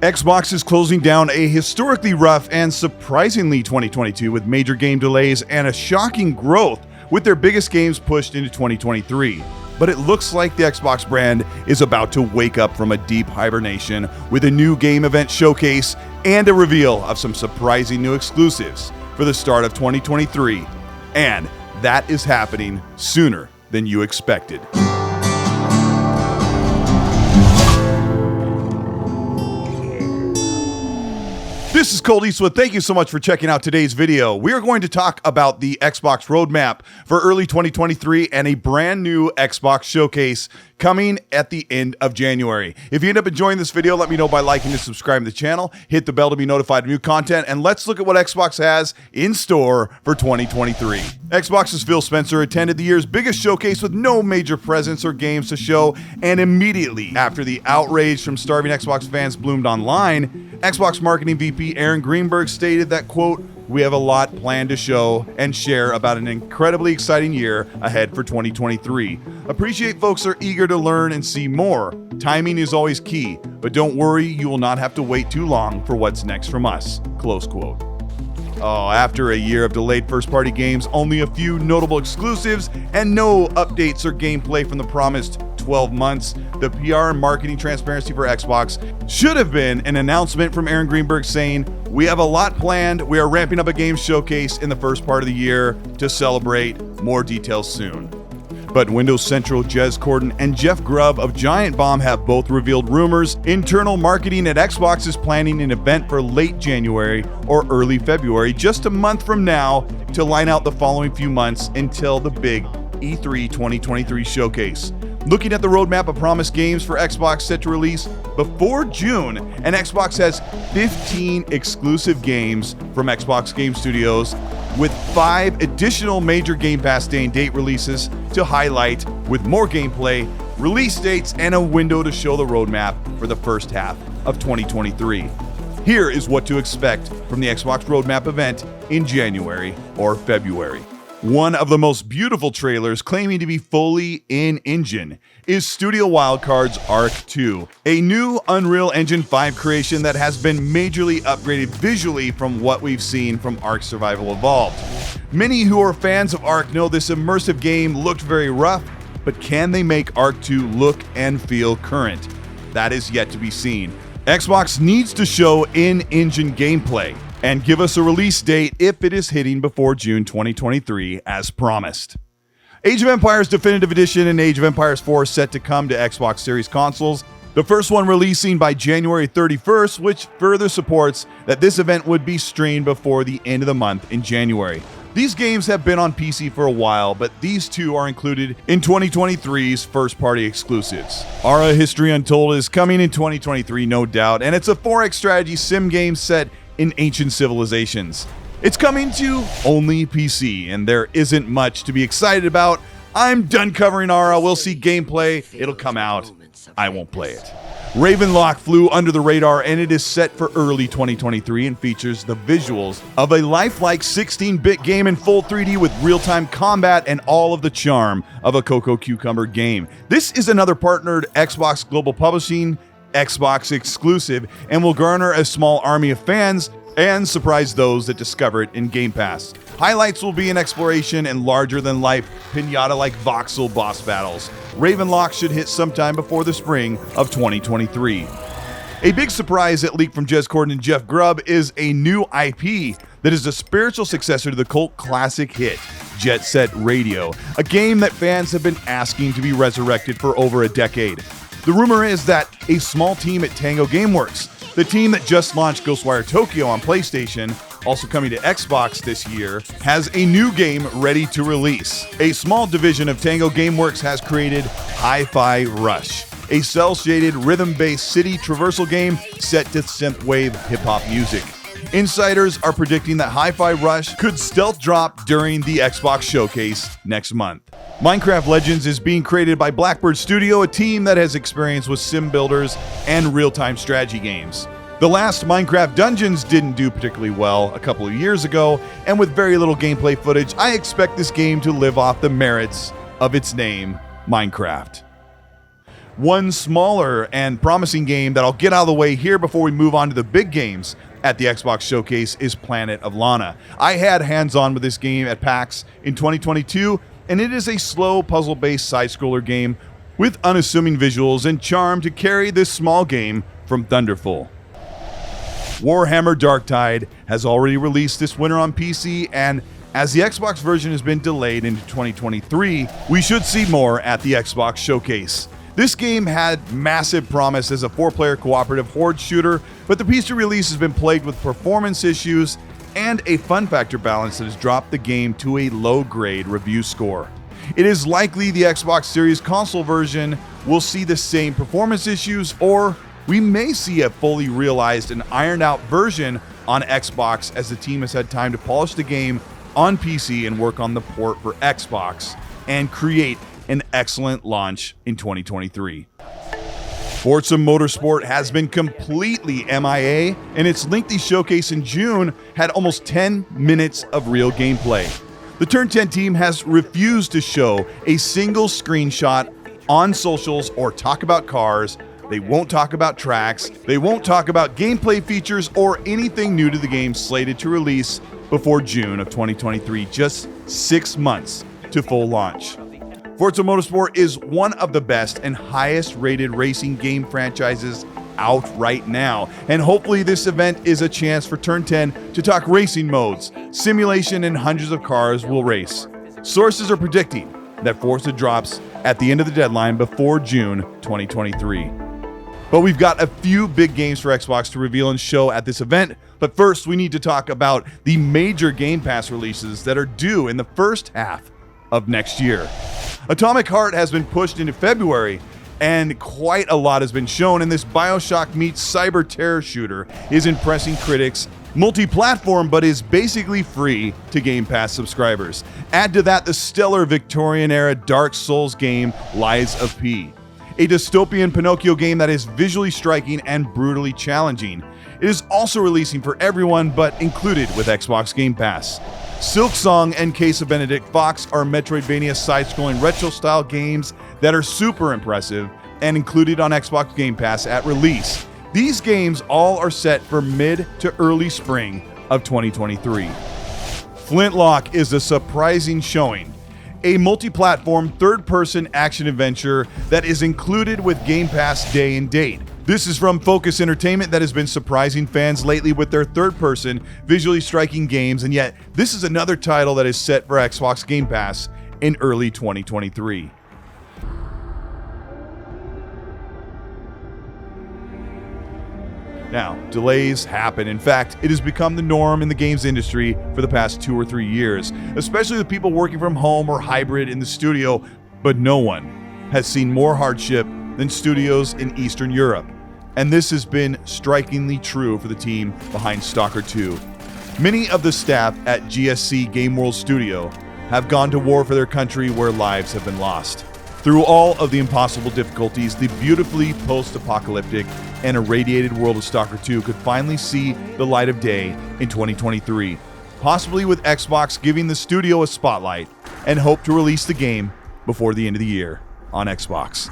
Xbox is closing down a historically rough and surprisingly 2022 with major game delays and a shocking growth with their biggest games pushed into 2023. But it looks like the Xbox brand is about to wake up from a deep hibernation with a new game event showcase and a reveal of some surprising new exclusives for the start of 2023. And that is happening sooner than you expected. This is Colteastwood. Thank you so much for checking out today's video. We are going to talk about the Xbox roadmap for early 2023 and a brand new Xbox showcase coming at the end of January. If you end up enjoying this video, let me know by liking and subscribing to the channel. Hit the bell to be notified of new content, and let's look at what Xbox has in store for 2023. Xbox's Phil Spencer attended the year's biggest showcase with no major presents or games to show, and immediately after the outrage from starving Xbox fans bloomed online, Xbox marketing VP Aaron Greenberg stated that, quote, "We have a lot planned to show and share about an incredibly exciting year ahead for 2023. Appreciate folks are eager to learn and see more. Timing is always key, but don't worry, you will not have to wait too long for what's next from us." Close quote. Oh, after a year of delayed first-party games, only a few notable exclusives, and no updates or gameplay from the promised 12 months, the PR and marketing transparency for Xbox should have been an announcement from Aaron Greenberg saying, "We have a lot planned. We are ramping up a game showcase in the first part of the year to celebrate. More details soon." But Windows Central Jez Corden and Jeff Grubb of Giant Bomb have both revealed rumors internal marketing at Xbox is planning an event for late January or early February, just a month from now, to line out the following few months until the big E3 2023 showcase. Looking at the roadmap of promised games for Xbox set to release before June, and Xbox has 15 exclusive games from Xbox Game Studios, with 5 additional major Game Pass Day and date releases to highlight, with more gameplay, release dates, and a window to show the roadmap for the first half of 2023. Here is what to expect from the Xbox roadmap event in January or February. One of the most beautiful trailers, claiming to be fully in-engine, is Studio Wildcard's Ark 2, a new Unreal Engine 5 creation that has been majorly upgraded visually from what we've seen from Ark Survival Evolved. Many who are fans of Ark know this immersive game looked very rough, but can they make Ark 2 look and feel current? That is yet to be seen. Xbox needs to show in-engine gameplay and give us a release date if it is hitting before June 2023 as promised. Age of Empires Definitive Edition and Age of Empires 4 set to come to Xbox Series consoles, the first one releasing by January 31st, which further supports that this event would be streamed before the end of the month in January. These games have been on PC for a while, but these two are included in 2023's first-party exclusives. Ara History Untold is coming in 2023, no doubt, and it's a 4X strategy sim game set in ancient civilizations. It's coming to only PC, and there isn't much to be excited about. I'm done covering Ara. We'll see gameplay. It'll come out. I won't play it. Ravenlock flew under the radar, and it is set for early 2023 and features the visuals of a lifelike 16-bit game in full 3D with real-time combat and all of the charm of a Cocoa Cucumber game. This is another partnered Xbox Global Publishing Xbox exclusive and will garner a small army of fans and surprise those that discover it in Game Pass. Highlights will be an exploration and larger-than-life pinata-like voxel boss battles. Ravenlock should hit sometime before the spring of 2023. A big surprise that leaked from Jez Corden and Jeff Grubb is a new IP that is a spiritual successor to the cult classic hit, Jet Set Radio, a game that fans have been asking to be resurrected for over a decade. The rumor is that a small team at Tango Gameworks, the team that just launched Ghostwire Tokyo on PlayStation, also coming to Xbox this year, has a new game ready to release. A small division of Tango Gameworks has created Hi-Fi Rush, a cel-shaded rhythm-based city traversal game set to synthwave hip-hop music. Insiders are predicting that Hi-Fi Rush could stealth drop during the Xbox showcase next month. Minecraft Legends is being created by Blackbird Studio, a team that has experience with sim builders and real-time strategy games. The last Minecraft Dungeons didn't do particularly well a couple of years ago, and with very little gameplay footage, I expect this game to live off the merits of its name, Minecraft. One smaller and promising game that I'll get out of the way here before we move on to the big games at the Xbox Showcase is Planet of Lana. I had hands-on with this game at PAX in 2022, and it is a slow puzzle-based side-scroller game with unassuming visuals and charm to carry this small game from Thunderful. Warhammer Darktide has already released this winter on PC, and as the Xbox version has been delayed into 2023, we should see more at the Xbox Showcase. This game had massive promise as a 4-player cooperative horde shooter, but the PC release has been plagued with performance issues and a fun factor balance that has dropped the game to a low-grade review score. It is likely the Xbox Series console version will see the same performance issues, or we may see a fully realized and ironed out version on Xbox as the team has had time to polish the game on PC and work on the port for Xbox and create an excellent launch in 2023. Forza Motorsport has been completely MIA, and its lengthy showcase in June had almost 10 minutes of real gameplay. The Turn 10 team has refused to show a single screenshot on socials or talk about cars. They won't talk about tracks. They won't talk about gameplay features or anything new to the game slated to release before June of 2023, just 6 months to full launch. Forza Motorsport is one of the best and highest rated racing game franchises out right now, and hopefully this event is a chance for Turn 10 to talk racing modes, simulation, and hundreds of cars will race. Sources are predicting that Forza drops at the end of the deadline before June 2023. But we've got a few big games for Xbox to reveal and show at this event. But first, we need to talk about the major Game Pass releases that are due in the first half of next year. Atomic Heart has been pushed into February, and quite a lot has been shown, and this BioShock meets cyber terror shooter is impressing critics multi-platform, but is basically free to Game Pass subscribers. Add to that the stellar Victorian-era Dark Souls game Lies of P, a dystopian Pinocchio game that is visually striking and brutally challenging. It is also releasing for everyone, but included with Xbox Game Pass. Silksong and Case of Benedict Fox are Metroidvania side-scrolling retro-style games that are super impressive and included on Xbox Game Pass at release. These games all are set for mid to early spring of 2023. Flintlock is a surprising showing, a multi-platform third-person action-adventure that is included with Game Pass day and date. This is from Focus Entertainment that has been surprising fans lately with their third-person, visually striking games, and yet this is another title that is set for Xbox Game Pass in early 2023. Now, delays happen. In fact, it has become the norm in the games industry for the past 2 or 3 years, especially with people working from home or hybrid in the studio, but no one has seen more hardship than studios in Eastern Europe. And this has been strikingly true for the team behind Stalker 2. Many of the staff at GSC Game World Studio have gone to war for their country where lives have been lost. Through all of the impossible difficulties, the beautifully post-apocalyptic and irradiated world of Stalker 2 could finally see the light of day in 2023, possibly with Xbox giving the studio a spotlight, and hope to release the game before the end of the year on Xbox.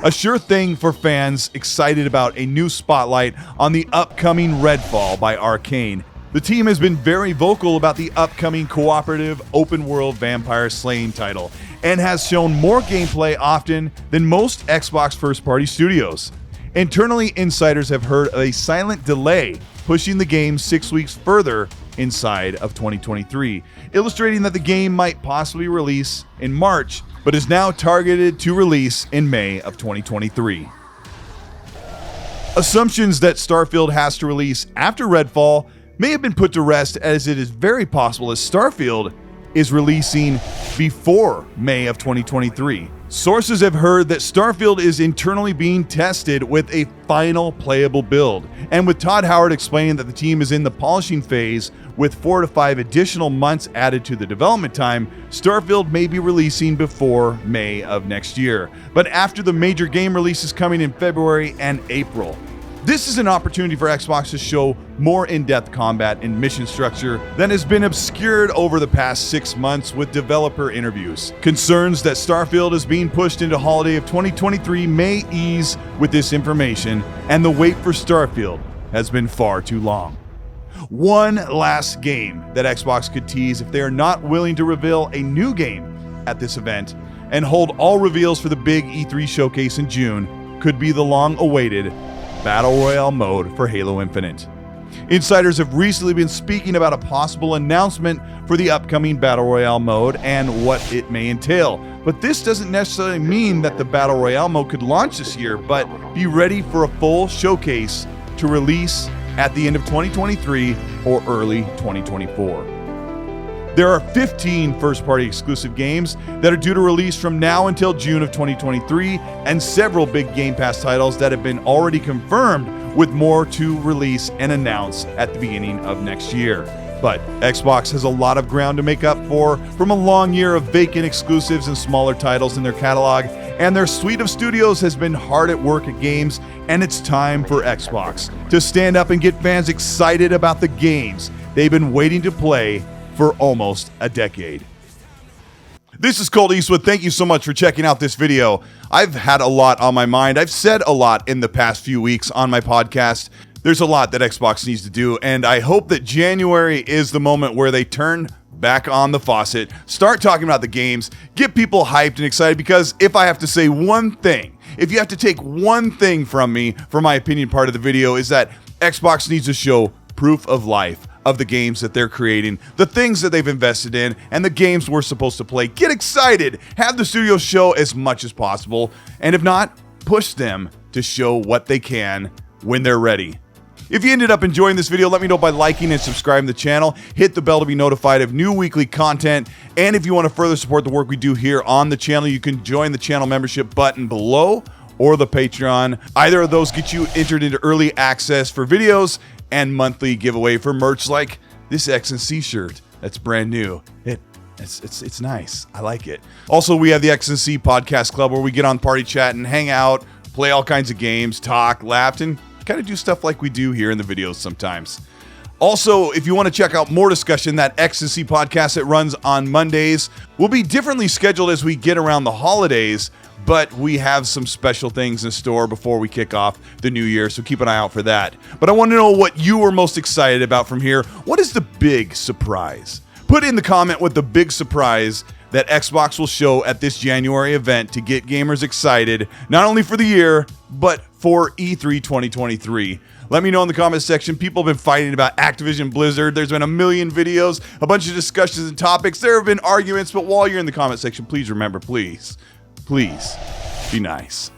A sure thing for fans excited about a new spotlight on the upcoming Redfall by Arcane. The team has been very vocal about the upcoming cooperative open-world vampire slaying title and has shown more gameplay often than most Xbox first-party studios. Internally, insiders have heard of a silent delay pushing the game 6 weeks further inside of 2023, illustrating that the game might possibly release in March, but is now targeted to release in May of 2023. Assumptions that Starfield has to release after Redfall may have been put to rest, as it is very possible that Starfield is releasing before May of 2023. Sources have heard that Starfield is internally being tested with a final playable build, and with Todd Howard explaining that the team is in the polishing phase with 4 to 5 additional months added to the development time, Starfield may be releasing before May of next year, but after the major game releases coming in February and April. This is an opportunity for Xbox to show more in-depth combat and mission structure that has been obscured over the past 6 months with developer interviews. Concerns that Starfield is being pushed into holiday of 2023 may ease with this information, and the wait for Starfield has been far too long. One last game that Xbox could tease if they are not willing to reveal a new game at this event and hold all reveals for the big E3 showcase in June could be the long-awaited Battle Royale mode for Halo Infinite. Insiders have recently been speaking about a possible announcement for the upcoming Battle Royale mode and what it may entail. But this doesn't necessarily mean that the Battle Royale mode could launch this year, but be ready for a full showcase to release at the end of 2023 or early 2024. There are 15 first-party exclusive games that are due to release from now until June of 2023, and several big Game Pass titles that have been already confirmed, with more to release and announce at the beginning of next year. But Xbox has a lot of ground to make up for from a long year of vacant exclusives and smaller titles in their catalog, and their suite of studios has been hard at work at games, and it's time for Xbox to stand up and get fans excited about the games they've been waiting to play for almost a decade. This is Colteastwood. Thank you so much for checking out this video. I've had a lot on my mind. I've said a lot in the past few weeks on my podcast. There's a lot that Xbox needs to do, and I hope that January is the moment where they turn back on the faucet, start talking about the games, get people hyped and excited, because if I have to say one thing, if you have to take one thing from me for my opinion part of the video, is that Xbox needs to show proof of life of the games that they're creating, the things that they've invested in, and the games we're supposed to play. Get excited, have the studio show as much as possible, and if not, push them to show what they can when they're ready. If you ended up enjoying this video, let me know by liking and subscribing to the channel. Hit the bell to be notified of new weekly content, and if you want to further support the work we do here on the channel, you can join the channel membership button below or the Patreon. Either of those get you entered into early access for videos and monthly giveaway for merch like this X&C shirt that's brand new. It's nice. I like it. Also, we have the X&C Podcast Club where we get on party chat and hang out, play all kinds of games, talk, laugh, and kind of do stuff like we do here in the videos sometimes. Also, if you want to check out more discussion, that X&C podcast that runs on Mondays will be differently scheduled as we get around the holidays, but we have some special things in store before we kick off the new year, so keep an eye out for that. But I want to know what you are most excited about from here. What is the big surprise? Put in the comment what the big surprise that Xbox will show at this January event to get gamers excited, not only for the year, but for E3 2023. Let me know in the comment section. People have been fighting about Activision Blizzard. There's been a million videos, a bunch of discussions and topics. There have been arguments, but while you're in the comment section, please remember, please be nice.